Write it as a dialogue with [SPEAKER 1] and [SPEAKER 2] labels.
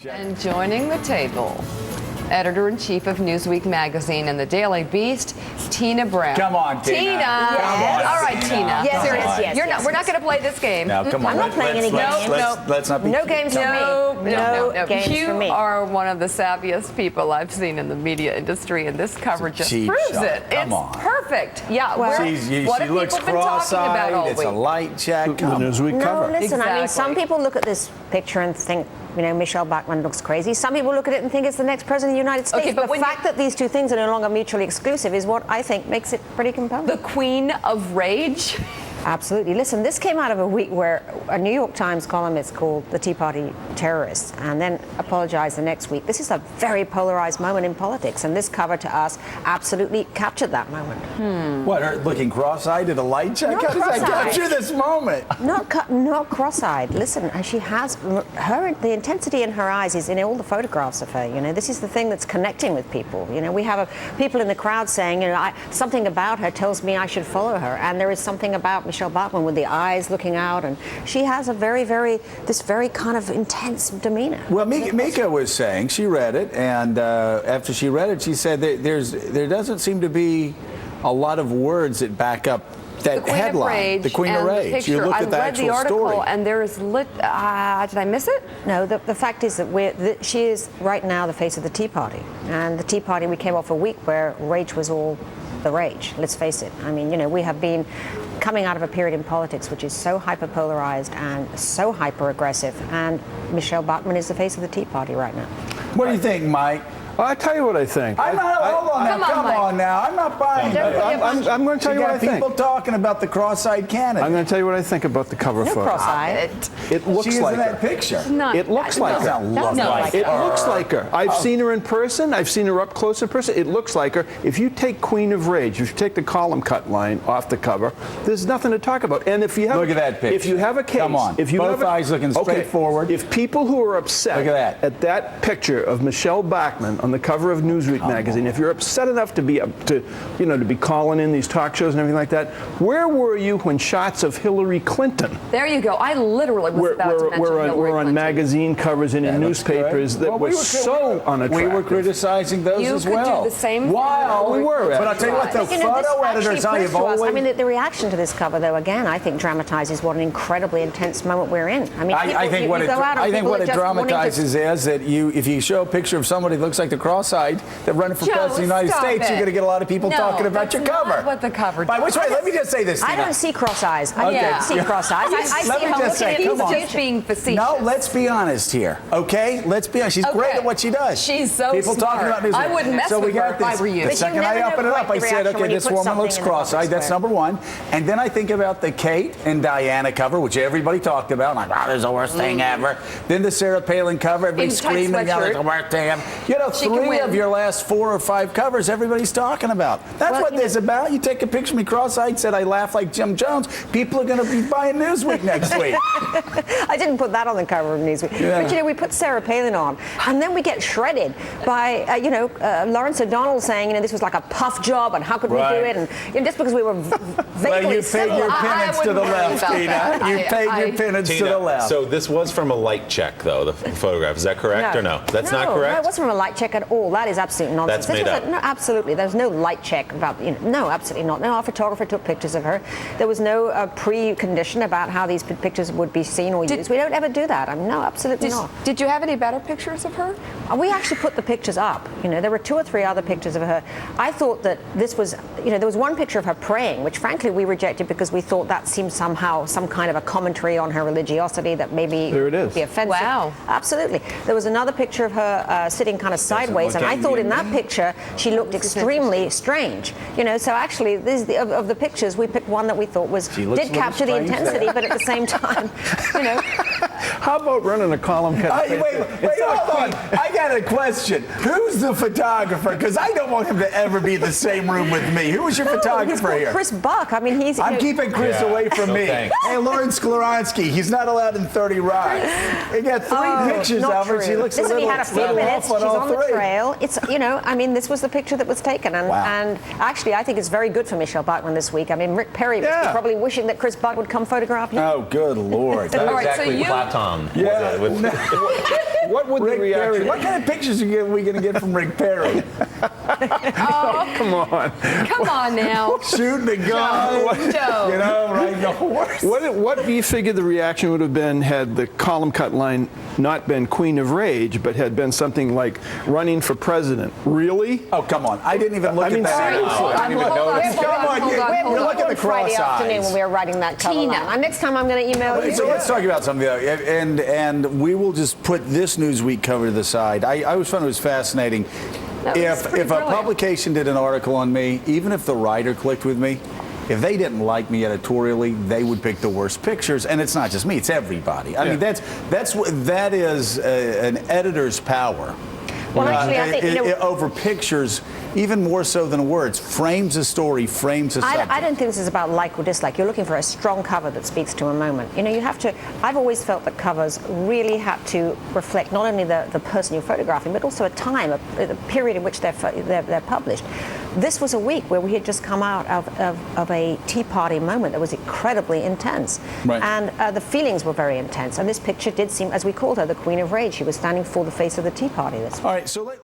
[SPEAKER 1] And joining the table, editor-in-chief of Newsweek magazine and the Daily Beast, Tina Brown.
[SPEAKER 2] Come on, Tina.
[SPEAKER 1] Tina.
[SPEAKER 2] Yes.
[SPEAKER 1] All right, Tina.
[SPEAKER 3] Yes,
[SPEAKER 1] Seriously.
[SPEAKER 3] yes,
[SPEAKER 1] We're not going to play this game.
[SPEAKER 2] Now, come on.
[SPEAKER 3] I'm not playing any games.
[SPEAKER 2] Let's not be
[SPEAKER 3] No
[SPEAKER 2] cute.
[SPEAKER 3] games for me. No games
[SPEAKER 1] You
[SPEAKER 3] for me.
[SPEAKER 1] are one of the savviest people I've seen in the media industry, and this coverage just
[SPEAKER 2] cheap
[SPEAKER 1] proves
[SPEAKER 2] shot.
[SPEAKER 1] it.
[SPEAKER 2] Come
[SPEAKER 1] it's
[SPEAKER 2] on.
[SPEAKER 1] perfect. Yeah.
[SPEAKER 3] Well,
[SPEAKER 1] what
[SPEAKER 2] She
[SPEAKER 1] have
[SPEAKER 2] looks
[SPEAKER 1] people been talking about all
[SPEAKER 2] cross-eyed. It's a
[SPEAKER 1] week?
[SPEAKER 2] light check.
[SPEAKER 4] The Newsweek
[SPEAKER 3] No,
[SPEAKER 4] cover.
[SPEAKER 3] listen, I mean,
[SPEAKER 1] Exactly.
[SPEAKER 3] some people look at this picture and think, Michelle Bachmann looks crazy. Some people look at it and think it's the next president of the United States.
[SPEAKER 1] Okay, but
[SPEAKER 3] the fact that these two things are no longer mutually exclusive is what I think makes it pretty compelling.
[SPEAKER 1] The Queen of Rage.
[SPEAKER 3] Absolutely. Listen, this came out of a week where a New York Times columnist called the Tea Party terrorists and then apologized the next week. This is a very polarized moment in politics, and this cover to us absolutely captured that moment.
[SPEAKER 2] What, her looking cross-eyed at a light check?
[SPEAKER 3] Not
[SPEAKER 2] How does that
[SPEAKER 3] cross-eyed.
[SPEAKER 2] capture this moment?
[SPEAKER 3] Not cross-eyed. Listen, she has the intensity in her eyes is in all the photographs of her. This is the thing that's connecting with people. We have people in the crowd saying, something about her tells me I should follow her, and there is something about Michelle Bachmann with the eyes looking out, and she has a very kind of intense demeanor.
[SPEAKER 2] Well, Mika was saying, she read it, and after she read it, she said that there doesn't seem to be a lot of words that back up that
[SPEAKER 1] Queen
[SPEAKER 2] headline,
[SPEAKER 1] of Rage,
[SPEAKER 2] the Queen of
[SPEAKER 1] and
[SPEAKER 2] Rage.
[SPEAKER 1] The picture.
[SPEAKER 2] You look
[SPEAKER 1] I
[SPEAKER 2] at the
[SPEAKER 1] read
[SPEAKER 2] actual
[SPEAKER 1] the article,
[SPEAKER 2] story.
[SPEAKER 1] and there is did I miss it?
[SPEAKER 3] No, the fact is that she is right now the face of the Tea Party, and the Tea Party, we came off a week where rage was all the rage. Let's face it. I mean, we have been coming out of a period in politics which is so hyper-polarized and so hyper-aggressive, and Michelle Bachmann is the face of the Tea Party right now.
[SPEAKER 2] What do you think, Mike?
[SPEAKER 4] I'll tell you what I think.
[SPEAKER 2] Hold on now. Come on now. I'm not buying it.
[SPEAKER 4] I'm going to tell you what I think.
[SPEAKER 2] People talking about the cross-eyed candidate.
[SPEAKER 4] I'm going to tell you what I think about the cover
[SPEAKER 3] No
[SPEAKER 4] photo.
[SPEAKER 3] cross-eyed.
[SPEAKER 4] It looks
[SPEAKER 2] She is
[SPEAKER 4] like
[SPEAKER 2] in that
[SPEAKER 4] her.
[SPEAKER 2] picture.
[SPEAKER 4] It looks like her.
[SPEAKER 2] Doesn't look like
[SPEAKER 4] It
[SPEAKER 2] her.
[SPEAKER 4] looks like her. I've seen her in person. I've seen her up close in person. It looks like her. If you take Queen of Rage, if you take the column cut line off the cover, there's nothing to talk about. And if you have
[SPEAKER 2] Look at that picture.
[SPEAKER 4] If you have a case,
[SPEAKER 2] Come on.
[SPEAKER 4] if you
[SPEAKER 2] Both
[SPEAKER 4] have
[SPEAKER 2] eyes looking straight forward.
[SPEAKER 4] If people who are upset
[SPEAKER 2] Look at
[SPEAKER 4] that picture of Michelle Bachmann on the cover of Newsweek magazine, if you're upset enough to be calling in these talk shows and everything like that, where were you when shots of Hillary Clinton
[SPEAKER 1] There you go. I literally was about to mention Hillary
[SPEAKER 4] were on
[SPEAKER 1] Clinton.
[SPEAKER 4] magazine covers and in
[SPEAKER 2] looks
[SPEAKER 4] newspapers
[SPEAKER 2] good.
[SPEAKER 4] that
[SPEAKER 2] Well,
[SPEAKER 4] were so unattractive?
[SPEAKER 2] We were criticizing those
[SPEAKER 1] You
[SPEAKER 2] as
[SPEAKER 1] could
[SPEAKER 2] well.
[SPEAKER 1] do the same
[SPEAKER 2] While
[SPEAKER 1] thing.
[SPEAKER 2] we were. But I'll tell you what, the
[SPEAKER 3] This
[SPEAKER 2] photo
[SPEAKER 3] actually
[SPEAKER 2] editors, I
[SPEAKER 3] proves
[SPEAKER 2] have
[SPEAKER 3] to us.
[SPEAKER 2] always.
[SPEAKER 3] I mean, the reaction to this cover, though, again, I think dramatizes what an incredibly intense moment we're in. I mean,
[SPEAKER 2] I think what it dramatizes is that if you show a picture of somebody that looks like the cross-eyed that running for
[SPEAKER 1] Joe,
[SPEAKER 2] president of the United
[SPEAKER 1] stop
[SPEAKER 2] States,
[SPEAKER 1] it.
[SPEAKER 2] you're going to get a lot of people
[SPEAKER 1] No,
[SPEAKER 2] talking about
[SPEAKER 1] that's
[SPEAKER 2] your
[SPEAKER 1] not
[SPEAKER 2] cover.
[SPEAKER 1] what the cover
[SPEAKER 2] By which way, let me just say this,
[SPEAKER 3] I
[SPEAKER 2] Tina.
[SPEAKER 3] don't see cross-eyes. I
[SPEAKER 2] Okay.
[SPEAKER 3] don't see cross-eyes. I
[SPEAKER 2] Let
[SPEAKER 3] see
[SPEAKER 2] me
[SPEAKER 3] her
[SPEAKER 2] just say,
[SPEAKER 3] looking
[SPEAKER 2] come
[SPEAKER 3] at
[SPEAKER 2] on.
[SPEAKER 3] the
[SPEAKER 1] She's being facetious.
[SPEAKER 2] No, let's be honest here, okay? Let's be honest. She's great
[SPEAKER 1] Okay.
[SPEAKER 2] at what she does.
[SPEAKER 1] She's so
[SPEAKER 2] People
[SPEAKER 1] smart.
[SPEAKER 2] talking about Newsweek.
[SPEAKER 1] I wouldn't mess
[SPEAKER 2] so
[SPEAKER 1] with
[SPEAKER 2] we got
[SPEAKER 1] her if I
[SPEAKER 2] this.
[SPEAKER 1] were you.
[SPEAKER 2] The
[SPEAKER 1] But
[SPEAKER 2] second
[SPEAKER 3] you
[SPEAKER 2] I
[SPEAKER 3] never
[SPEAKER 2] open
[SPEAKER 3] know
[SPEAKER 2] it up,
[SPEAKER 3] quite
[SPEAKER 2] I
[SPEAKER 3] the
[SPEAKER 2] said,
[SPEAKER 3] reaction
[SPEAKER 2] okay,
[SPEAKER 3] when you
[SPEAKER 2] this
[SPEAKER 3] put
[SPEAKER 2] woman
[SPEAKER 3] something
[SPEAKER 2] looks
[SPEAKER 3] in the public
[SPEAKER 2] cross-eyed. That's
[SPEAKER 3] square.
[SPEAKER 2] number one. And then I think about the Kate and Diana cover, which everybody talked about. Like, oh, this is the worst thing ever. Then the Sarah Palin cover, everybody
[SPEAKER 1] In tight
[SPEAKER 2] screaming out,
[SPEAKER 1] sweatshirt.
[SPEAKER 2] it's the worst thing ever.
[SPEAKER 1] She can
[SPEAKER 2] 3
[SPEAKER 1] win.
[SPEAKER 2] of your last 4 or 5 covers, everybody's talking about. That's
[SPEAKER 3] Well,
[SPEAKER 2] what
[SPEAKER 3] you
[SPEAKER 2] this is about. You take a picture of me cross-eyed, said I laugh like Jim Jones. People are going to be buying Newsweek next week.
[SPEAKER 3] I didn't put that on the cover of Newsweek.
[SPEAKER 2] Yeah.
[SPEAKER 3] But, we put Sarah Palin on, and then we get shredded by, Lawrence O'Donnell saying, this was like a puff job, and how could we do
[SPEAKER 2] Right.
[SPEAKER 3] it? And just because we were vaguely
[SPEAKER 2] Well, you paid
[SPEAKER 3] civil.
[SPEAKER 2] your
[SPEAKER 1] I
[SPEAKER 2] penance to the
[SPEAKER 1] wouldn't worry
[SPEAKER 2] left,
[SPEAKER 1] about
[SPEAKER 2] Tina.
[SPEAKER 1] that.
[SPEAKER 2] You paid your
[SPEAKER 1] I-
[SPEAKER 2] penance to
[SPEAKER 5] Tina,
[SPEAKER 2] the left.
[SPEAKER 5] so this was from a light check, though, the photograph. Is that correct or no? That's not
[SPEAKER 3] No,
[SPEAKER 5] correct?
[SPEAKER 3] it wasn't from a light check at all. That is absolute nonsense.
[SPEAKER 5] That's made up.
[SPEAKER 3] No, absolutely. There's no light check about, no, absolutely not. No, our photographer took pictures of her. There was no precondition about how these pictures would be seen or used. We don't ever do that. No, absolutely not.
[SPEAKER 1] Did you have any better pictures of her?
[SPEAKER 3] We actually put the pictures up. There were 2 or 3 other pictures of her. I thought that this was, there was one picture of her praying, which frankly we rejected because we thought that seemed somehow some kind of a commentary on her religiosity that maybe
[SPEAKER 4] There it is.
[SPEAKER 3] would be offensive.
[SPEAKER 1] Wow.
[SPEAKER 3] Absolutely. There was another picture of her sitting kind of sideways, and I thought in that picture she looked extremely strange. So actually, of the pictures, we picked one that we thought did capture the intensity, but at the same time,
[SPEAKER 4] How about running a column cut?
[SPEAKER 2] Wait, hold on. I got a question. Who's the photographer? Because I don't want him to ever be in the same room with me. Who was your
[SPEAKER 3] he's
[SPEAKER 2] photographer
[SPEAKER 3] called
[SPEAKER 2] here?
[SPEAKER 3] Chris Buck. I mean, he's.
[SPEAKER 2] I'm keeping Chris away from
[SPEAKER 5] no
[SPEAKER 2] me.
[SPEAKER 5] thanks.
[SPEAKER 2] Hey, Lauren Skloronsky, he's not allowed in 30 Rock. He got 3 pictures
[SPEAKER 3] not
[SPEAKER 2] of her.
[SPEAKER 3] true.
[SPEAKER 2] She looks
[SPEAKER 3] Listen,
[SPEAKER 2] a
[SPEAKER 3] he
[SPEAKER 2] little,
[SPEAKER 3] had a few
[SPEAKER 2] little
[SPEAKER 3] minutes.
[SPEAKER 2] off
[SPEAKER 3] She's
[SPEAKER 2] on all
[SPEAKER 3] on the
[SPEAKER 2] 3.
[SPEAKER 3] trail. It's, this was the picture that was taken, and
[SPEAKER 2] Wow.
[SPEAKER 3] and actually, I think it's very good for Michelle Bachmann this week. I mean, Rick Perry was
[SPEAKER 4] Yeah.
[SPEAKER 3] probably wishing that Chris Buck would come photograph him.
[SPEAKER 2] Oh, good Lord.
[SPEAKER 1] All right, so
[SPEAKER 5] exactly
[SPEAKER 1] you
[SPEAKER 5] Platon. down.
[SPEAKER 2] Yeah.
[SPEAKER 4] What would
[SPEAKER 2] Rick
[SPEAKER 4] the reaction?
[SPEAKER 2] Perry. What kind of pictures are we going to get from Rick Perry?
[SPEAKER 4] Come on.
[SPEAKER 1] Come on now.
[SPEAKER 2] Shooting the gun,
[SPEAKER 1] Joe.
[SPEAKER 2] you know, riding the horse.
[SPEAKER 4] What do you figure the reaction would have been had the column cut line not been Queen of Rage, but had been something like running for president? Really?
[SPEAKER 2] Oh, come on. I didn't even look
[SPEAKER 4] I mean,
[SPEAKER 2] at that.
[SPEAKER 4] seriously.
[SPEAKER 2] I didn't even
[SPEAKER 1] Hold on,
[SPEAKER 2] notice.
[SPEAKER 1] hold
[SPEAKER 2] Come
[SPEAKER 1] on,
[SPEAKER 2] on,
[SPEAKER 1] hold on,
[SPEAKER 2] you
[SPEAKER 1] hold
[SPEAKER 2] look
[SPEAKER 1] on.
[SPEAKER 2] at the
[SPEAKER 3] Friday
[SPEAKER 2] cross
[SPEAKER 3] afternoon
[SPEAKER 2] eyes.
[SPEAKER 3] when we were writing that cover
[SPEAKER 1] Tina.
[SPEAKER 3] line. Next time I'm going to email you.
[SPEAKER 2] So let's talk about something, though, and we will just put this Newsweek cover to the side. I always found it was fascinating.
[SPEAKER 1] That was
[SPEAKER 2] If
[SPEAKER 1] pretty
[SPEAKER 2] a
[SPEAKER 1] brilliant.
[SPEAKER 2] publication did an article on me, even if the writer clicked with me, if they didn't like me editorially, they would pick the worst pictures, and it's not just me; it's everybody. I mean, that is an editor's power.
[SPEAKER 3] Well, actually, I think,
[SPEAKER 2] over pictures, even more so than words, frames a story, frames a subject.
[SPEAKER 3] I don't think this is about like or dislike. You're looking for a strong cover that speaks to a moment. You know, you have to. I've always felt that covers really have to reflect not only the person you're photographing, but also a time, a period in which they're published. This was a week where we had just come out of a Tea Party moment that was incredibly intense,
[SPEAKER 2] Right.
[SPEAKER 3] and the feelings were very intense. And this picture did seem, as we called her, the Queen of Rage. She was standing for the face of the Tea Party.
[SPEAKER 2] All right, so